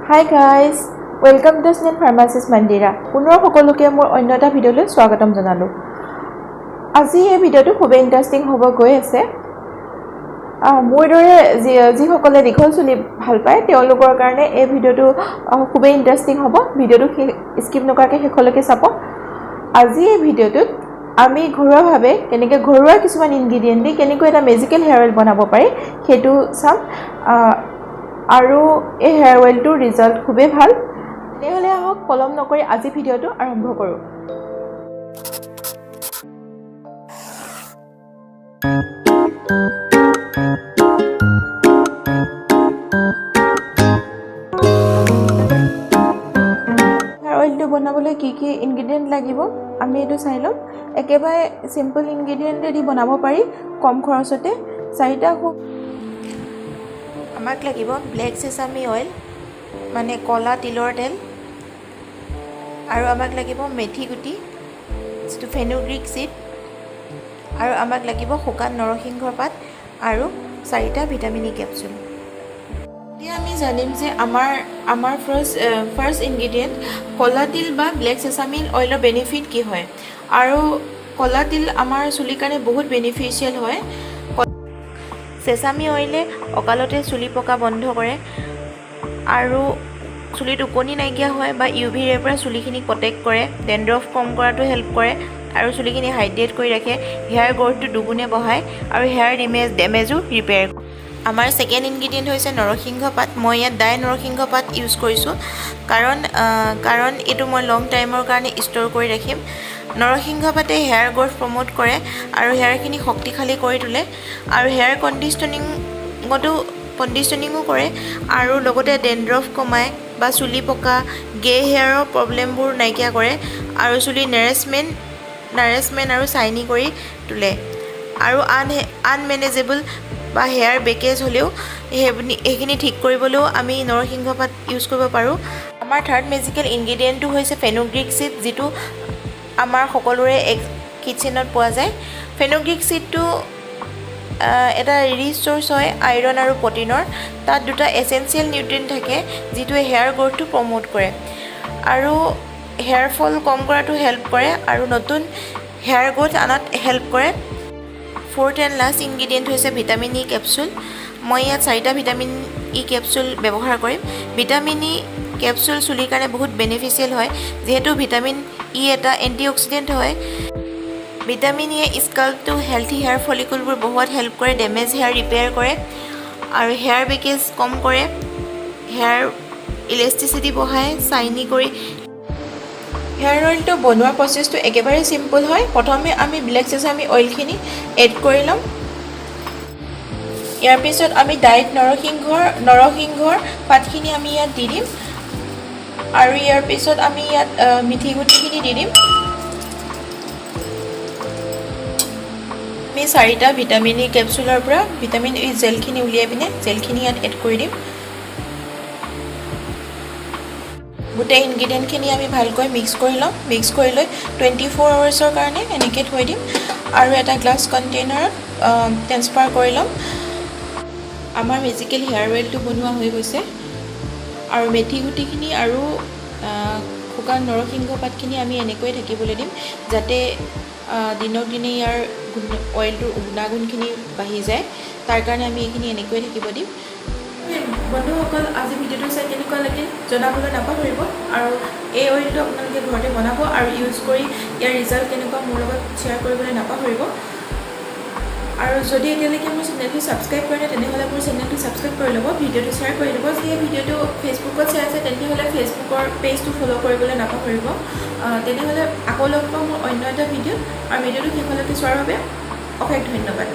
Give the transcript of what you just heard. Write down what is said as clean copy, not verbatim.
Hi guys, welcome to pharmacistmandira. পুনৰ সকলোকে মোৰ অন্য এটা ভিডিঅ'লৈ স্বাগতম জনালো। আজি এই ভিডিঅ'টো খুব ইন্টাৰেষ্টিং হ'ব গৈ আছে। মোৰ দৰে যি সকলে দীঘল চুলি ভাল পায় তেওঁলোকৰ কাৰণে এই ভিডিঅ'টো খুব ইন্টাৰেষ্টিং হ'ব। ভিডিঅ'টো স্কিপ নকৰাকৈ শেষলৈকে চাব। আজি এই ভিডিঅ'টোত আমি ঘৰুৱাভাৱে কেনেকৈ ঘৰুৱা কিছুমান ইনগ্ৰেডিয়েণ্ট দি কেনেকৈ এটা মেজিকেল হেয়াৰ অইল বনাব পাৰি সেইটো চাম। আৰু এই হেয়াৰ অইলটোৰ ৰিজাল্ট খুবেই ভাল। তেনেহ'লে আহক পলম নকৰি আজি ভিডিঅ'টো আৰম্ভ কৰোঁ। হেয়াৰ অইলটো বনাবলৈ কি কি ইনগ্ৰেডিয়েণ্ট লাগিব আমি এইটো চাই ল'ম। একেবাৰে চিম্পল ইনগ্ৰেডিয়েণ্টেদি বনাব পাৰি কম খৰচতে। 4টা আমাক লাগিব ব্লেক চেচামি অইল মানে কলা তিলৰ তেল, আৰু আমাক লাগিব মেথি গুটি যিটো ফেনুগ্ৰিক চিড, আৰু আমাক লাগিব শুকান নৰসিংহৰ পাত আৰু 4টা ভিটামিন ই কেপচুল। এতিয়া আমি জানিম যে আমাৰ ফাৰ্ষ্ট ইনগ্ৰেডিয়েণ্ট কলা তিল বা ব্লেক চেচামি অইলৰ বেনিফিট কি হয়। আৰু কলা তিল আমাৰ চুলিৰ কাৰণে বহুত বেনিফিচিয়েল হয়। চেচামি অইলে অকালতে চুলি পকা বন্ধ কৰে আৰু চুলিত ওকণি নাইকিয়া হয় বা UV ৰেৰ পৰা চুলিখিনিক প্ৰটেক্ট কৰে, ডেণ্ড্ৰফ কম কৰাটো হেল্প কৰে আৰু চুলিখিনি হাইড্ৰেট কৰি ৰাখে, হেয়াৰ গ্ৰ'থটো দুগুণে বঢ়ায় আৰু হেয়াৰ ডেমেজো ৰিপেয়াৰ কৰে। আমাৰ ছেকেণ্ড ইনগ্ৰেডিয়েণ্ট হৈছে নৰসিংহ পাত। মই ইয়াত ডাই নৰসিংহ পাত ইউজ কৰিছোঁ কাৰণ এইটো মই লং টাইমৰ কাৰণে ষ্ট'ৰ কৰি ৰাখিম। নৰসিংহ পাতে হেয়াৰ গ্ৰ'থ প্ৰমোট কৰে আৰু হেয়াৰখিনি শক্তিশালী কৰি তোলে আৰু হেয়াৰ কণ্ডিশ্যনিঙো কৰে আৰু লগতে ডেণ্ড্ৰফ কমায় বা চুলি পকা হেয়াৰৰ প্ৰব্লেমবোৰ নাইকিয়া কৰে আৰু চুলি নাৰিছমেণ্ট আৰু চাইনি কৰি তোলে। আৰু আনমেনেজেবল বা হেয়াৰ বেকেজ হ'লেও সেইখিনি ঠিক কৰিবলৈও আমি নৰসিংহ পাত ইউজ কৰিব পাৰোঁ। আমাৰ থাৰ্ড মেজিকেল ইনগ্ৰেডিয়েণ্টটো হৈছে ফেনুগ্ৰিক চিড, যিটো আমাৰ সকলোৰে কিটচেনত পোৱা যায়। ফেনুগ্ৰিক চিডটো এটা ৰিচ চ'ৰ্চ হয় আইৰণ আৰু প্ৰটিনৰ। তাত 2টা এচেঞ্চিয়েল নিউট্ৰিয়েণ্ট থাকে যিটোৱে হেয়াৰ গ্ৰ'থটো প্ৰমোট কৰে আৰু হেয়াৰ ফল কম কৰাটো হেল্প কৰে আৰু নতুন হেয়াৰ গ্ৰ'থ আনাত হেল্প কৰে। ফ'ৰ্থ এণ্ড লাষ্ট ইনগ্ৰেডিয়েণ্ট হৈছে ভিটামিন ই কেপচুল। মই ইয়াত 4টা ভিটামিন ই কেপচুল ব্যৱহাৰ কৰিম। ভিটামিন ই কেপচুল চুলিৰ কাৰণে বহুত বেনিফিচিয়েল হয় যিহেতু ভিটামিন ই এটা এণ্টিঅক্সিডেণ্ট হয়। ভিটামিন ইয়ে স্কাল্পটো হেল্থি হেয়াৰ ফলিকুলবোৰ বঢ়োৱাত হেল্প কৰে, ডেমেজ হেয়াৰ ৰিপেয়াৰ কৰে আৰু হেয়াৰ বেকেজ কম কৰে, হেয়াৰ ইলাষ্টিচিটি বঢ়ায়, চাইনি কৰি। হেয়াৰ অইলটো বনোৱাৰ প্ৰচেছটো একেবাৰে চিম্পল হয়। প্ৰথমে আমি ব্লেক চেচামি অইলখিনি এড কৰি ল'ম। ইয়াৰ পিছত আমি ডাইট নৰসিংহৰ পাতখিনি আমি ইয়াত দি দিম আৰু ইয়াৰ পিছত আমি ইয়াত মিঠি গুটিখিনি দি দিম। আমি 4টা ভিটামিন ই কেপচুলৰ পৰা ভিটামিন ই জেলখিনি উলিয়াই পিনে জেলখিনি ইয়াত এড কৰি দিম। গোটেই ইনগ্ৰেডিয়েণ্টখিনি আমি ভালকৈ মিক্স কৰি ল'ম। মিক্স কৰি লৈ 24 আৱাৰ্ছৰ কাৰণে এনেকৈ থৈ দিম আৰু এটা গ্লাছ কণ্টেইনাৰত ট্ৰেন্সফাৰ কৰি ল'ম। আমাৰ মেজিকেল হেয়াৰ অইলটো বনোৱা হৈ গৈছে আৰু মেথি গুটিখিনি আৰু শুকান নৰসিংহ পাতখিনি আমি এনেকৈয়ে থাকিবলৈ দিম যাতে দিনক দিনে ইয়াৰ অইলটোৰ গুণাগুণখিনি বাঢ়ি যায়। তাৰ কাৰণে আমি এইখিনি এনেকৈয়ে থাকিব দিম। বন্ধুসকল, আজি ভিডিঅ'টো চাই কেনেকুৱা লাগিল জনাবলৈ নাপাহৰিব আৰু এই অইলটো আপোনালোকে ঘৰতে বনাব আৰু ইউজ কৰি ইয়াৰ ৰিজাল্ট কেনেকুৱা মোৰ লগত শ্বেয়াৰ কৰিবলৈ নাপাহৰিব। আৰু যদি এতিয়ালৈকে মোৰ চেনেলটো ছাবস্ক্ৰাইব কৰে তেনেহ'লে মোৰ চেনেলটো ছাবস্ক্ৰাইব কৰি ল'ব, ভিডিঅ'টো শ্বেয়াৰ কৰি ল'ব। যদি এই ভিডিঅ'টো ফেচবুকত চাই আছে তেনেহ'লে ফেচবুকৰ পেজটো ফ'ল' কৰিবলৈ নাপাহৰিব। তেনেহ'লে আকৌ লগ পাম মোৰ অন্য এটা ভিডিঅ'ত আৰু ভিডিঅ'টো শেষলৈকে চোৱাৰ বাবে অশেষ ধন্যবাদ।